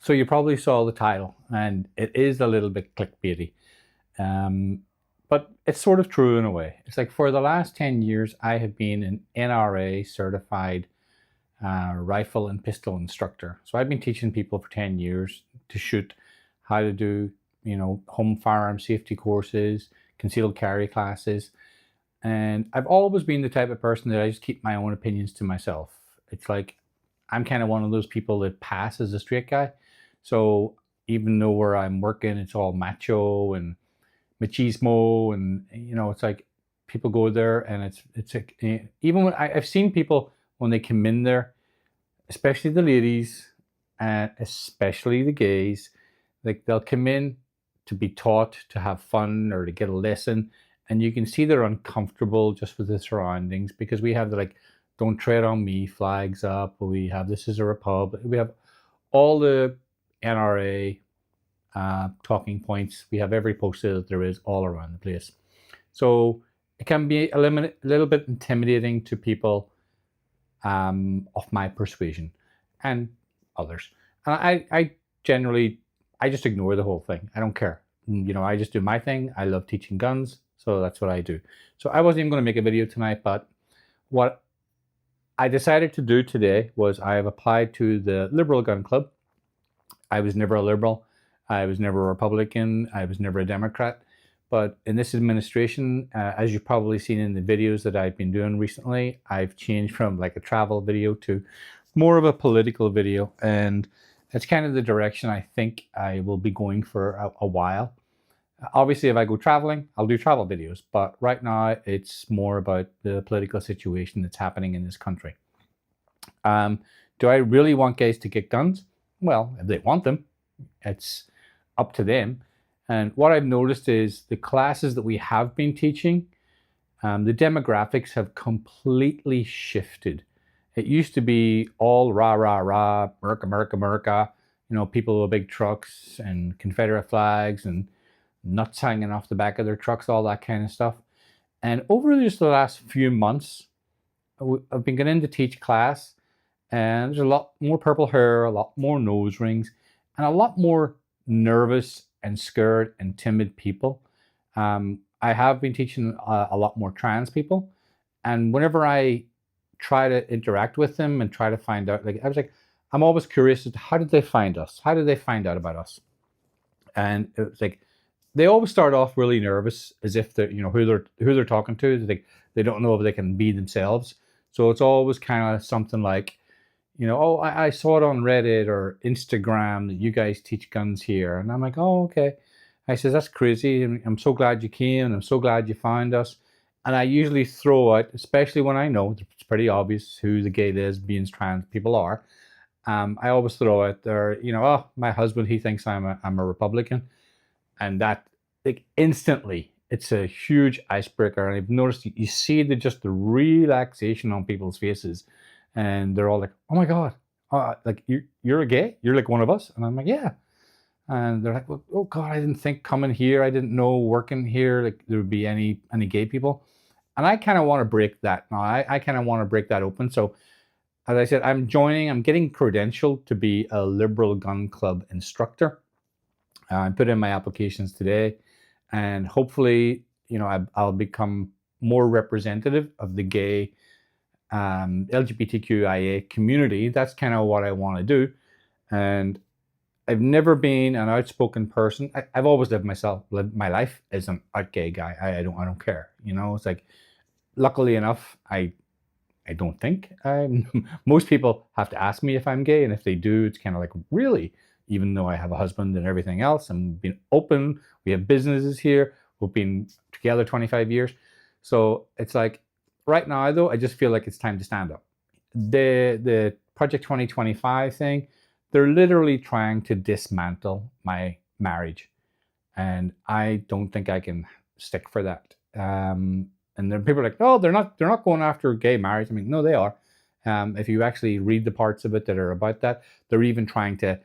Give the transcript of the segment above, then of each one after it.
So you probably saw the title, and it is a little bit clickbaity. Um, but it's sort of true in a way. It's like for the last 10 years, I have been an NRA certified rifle and pistol instructor. So I've been teaching people for 10 years to shoot, how to do, home firearm safety courses, concealed carry classes. And I've always been the type of person that I just keep my own opinions to myself. It's like I'm kind of one of those people that pass as a straight guy. So even though where I'm working, it's all macho and machismo, and it's like people go there, and it's like even when I've seen people when they come in there, especially the ladies and especially the gays, like they'll come in to be taught, to have fun, or to get a lesson, and you can see they're uncomfortable just with the surroundings, because we have the like "don't tread on me" flags up, we have "this is a republic," we have all the NRA talking points, we have every poster that there is all around the place. So it can be a little bit intimidating to people of my persuasion and others. And I generally, I just ignore the whole thing. I don't care. I just do my thing. I love teaching guns, so that's what I do. So I wasn't even going to make a video tonight, but what I decided to do today was I have applied to the Liberal Gun Club. I was never a liberal. I was never a Republican. I was never a Democrat. But in this administration, as you've probably seen in the videos that I've been doing recently, I've changed from like a travel video to more of a political video. And that's kind of the direction I think I will be going for a while. Obviously, if I go traveling, I'll do travel videos. But right now, it's more about the political situation that's happening in this country. Do I really want guys to get guns? Well, if they want them, it's up to them. And what I've noticed is the classes that we have been teaching, the demographics have completely shifted. It used to be all rah, rah, rah, America, America, America, people with big trucks and Confederate flags and nuts hanging off the back of their trucks, all that kind of stuff. And over just the last few months, I've been getting to teach class, and there's a lot more purple hair, a lot more nose rings, and a lot more nervous and scared and timid people. I have been teaching a lot more trans people, and whenever I try to interact with them and try to find out, I'm always curious as to how did they find us? How did they find out about us? And it was like they always start off really nervous, as if they're who they're talking to. They don't know if they can be themselves. So it's always kind of something like, oh, I saw it on Reddit or Instagram that you guys teach guns here. And I'm like, oh, okay. I says, that's crazy. And I'm so glad you came, and I'm so glad you found us. And I usually throw out, especially when I know it's pretty obvious who the gay, lesbians, trans people are. I always throw out there, oh, my husband, he thinks I'm a Republican. And that, like, instantly, it's a huge icebreaker. And I've noticed you see the relaxation on people's faces. And they're all like, oh my God, like you're a gay? You're like one of us? And I'm like, yeah. And they're like, well, oh God, I didn't think coming here, I didn't know working here, like there would be any gay people. And I kind of want to break that now. I kind of want to break that open. So as I said, I'm getting credentialed to be a Liberal Gun Club instructor. I put in my applications today, and hopefully, I'll become more representative of the gay LGBTQIA community. That's kind of what I want to do. And I've never been an outspoken person. I've always lived my life as an out gay guy. I don't care. It's like, luckily enough, I don't think most people have to ask me if I'm gay, and if they do, it's kind of like, really, even though I have a husband and everything else, and been open. We have businesses here. We've been together 25 years. So it's like, right now, though, I just feel like it's time to stand up. The Project 2025 thing, they're literally trying to dismantle my marriage. And I don't think I can stick for that. And then people are like, oh, they're not going after gay marriage. I mean, no, they are. If you actually read the parts of it that are about that, they're even trying to,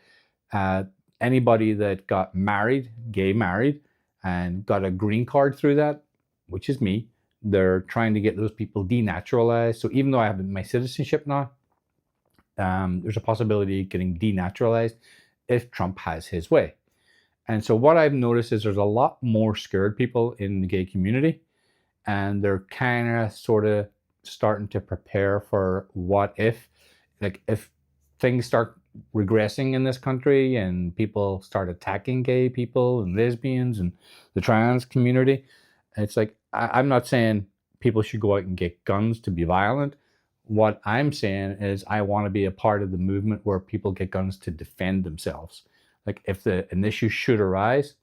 anybody that got married, gay married, and got a green card through that, which is me, they're trying to get those people denaturalized. So even though I have my citizenship now, there's a possibility of getting denaturalized if Trump has his way. And so what I've noticed is there's a lot more scared people in the gay community, and they're kind of sort of starting to prepare for what if, like if things start regressing in this country and people start attacking gay people and lesbians and the trans community. It's like I'm not saying people should go out and get guns to be violent. What I'm saying is I want to be a part of the movement where people get guns to defend themselves. Like if an issue should arise,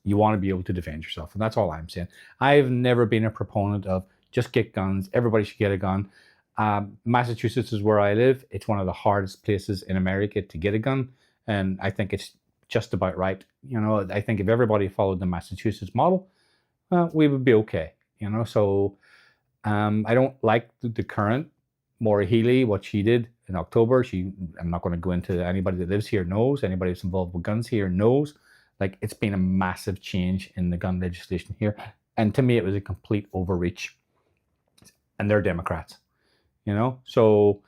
you want to be able to defend yourself. And that's all I'm saying. I've never been a proponent of just get guns. Everybody should get a gun. Massachusetts is where I live. It's one of the hardest places in America to get a gun. And I think it's just about right. You know, I think if everybody followed the Massachusetts model, we would be okay. You know, so I don't like the current Maura Healey, what she did in October. I'm not going to go into anybody that lives here knows, anybody that's involved with guns here knows. Like it's been a massive change in the gun legislation here. And to me, it was a complete overreach. And they're Democrats, you know? So,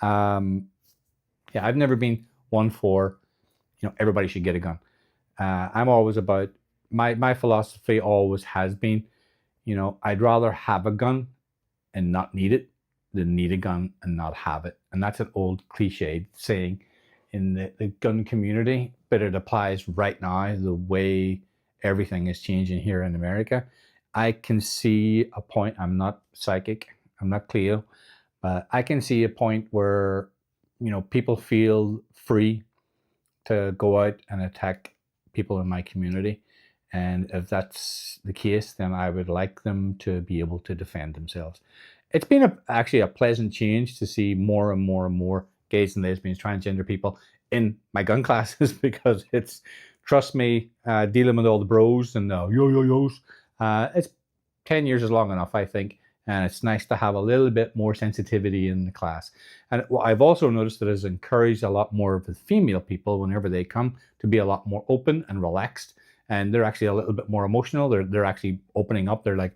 yeah, I've never been one for, you know, everybody should get a gun. I'm always about, my philosophy always has been, you know, I'd rather have a gun and not need it than need a gun and not have it. And that's an old cliched saying in the gun community, but it applies right now the way everything is changing here in America. I can see a point, I'm not psychic, I'm not Cleo, but I can see a point where, you know, people feel free to go out and attack people in my community. And if that's the case, then I would like them to be able to defend themselves. It's been actually a pleasant change to see more and more and more gays and lesbians, transgender people in my gun classes because it's, trust me, dealing with all the bros and the yo-yo-yos, it's 10 years is long enough, I think. And it's nice to have a little bit more sensitivity in the class. And what I've also noticed that has encouraged a lot more of the female people whenever they come to be a lot more open and relaxed. And they're actually a little bit more emotional. They're actually opening up. They're like,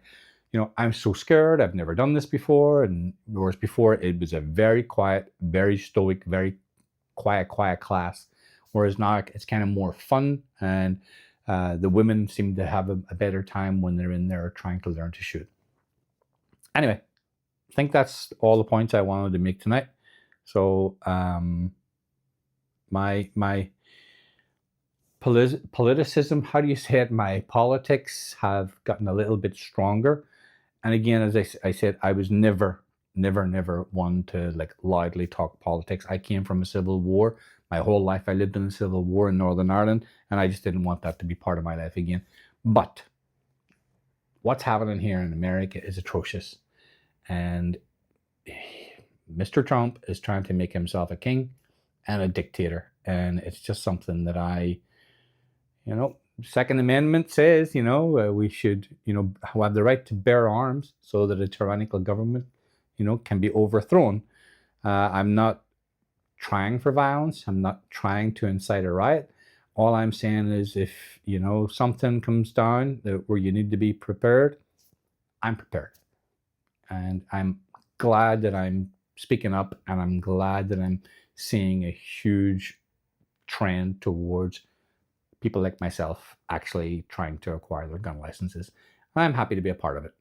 you know, I'm so scared. I've never done this before. And whereas before it was a very quiet, very stoic, very quiet class. Whereas now it's kind of more fun. And the women seem to have a better time when they're in there trying to learn to shoot. Anyway, I think that's all the points I wanted to make tonight. So my politicism, how do you say it? My politics have gotten a little bit stronger. And again, as I said, I was never one to like loudly talk politics. I came from a civil war. My whole life I lived in a civil war in Northern Ireland, and I just didn't want that to be part of my life again. But what's happening here in America is atrocious. And Mr. Trump is trying to make himself a king and a dictator. And it's just something that you know, Second Amendment says, you know, we should, you know, have the right to bear arms so that a tyrannical government, you know, can be overthrown. I'm not trying for violence. I'm not trying to incite a riot. All I'm saying is if, you know, something comes down where you need to be prepared, I'm prepared. And I'm glad that I'm speaking up, and I'm glad that I'm seeing a huge trend towards people like myself actually trying to acquire their gun licenses. I'm happy to be a part of it.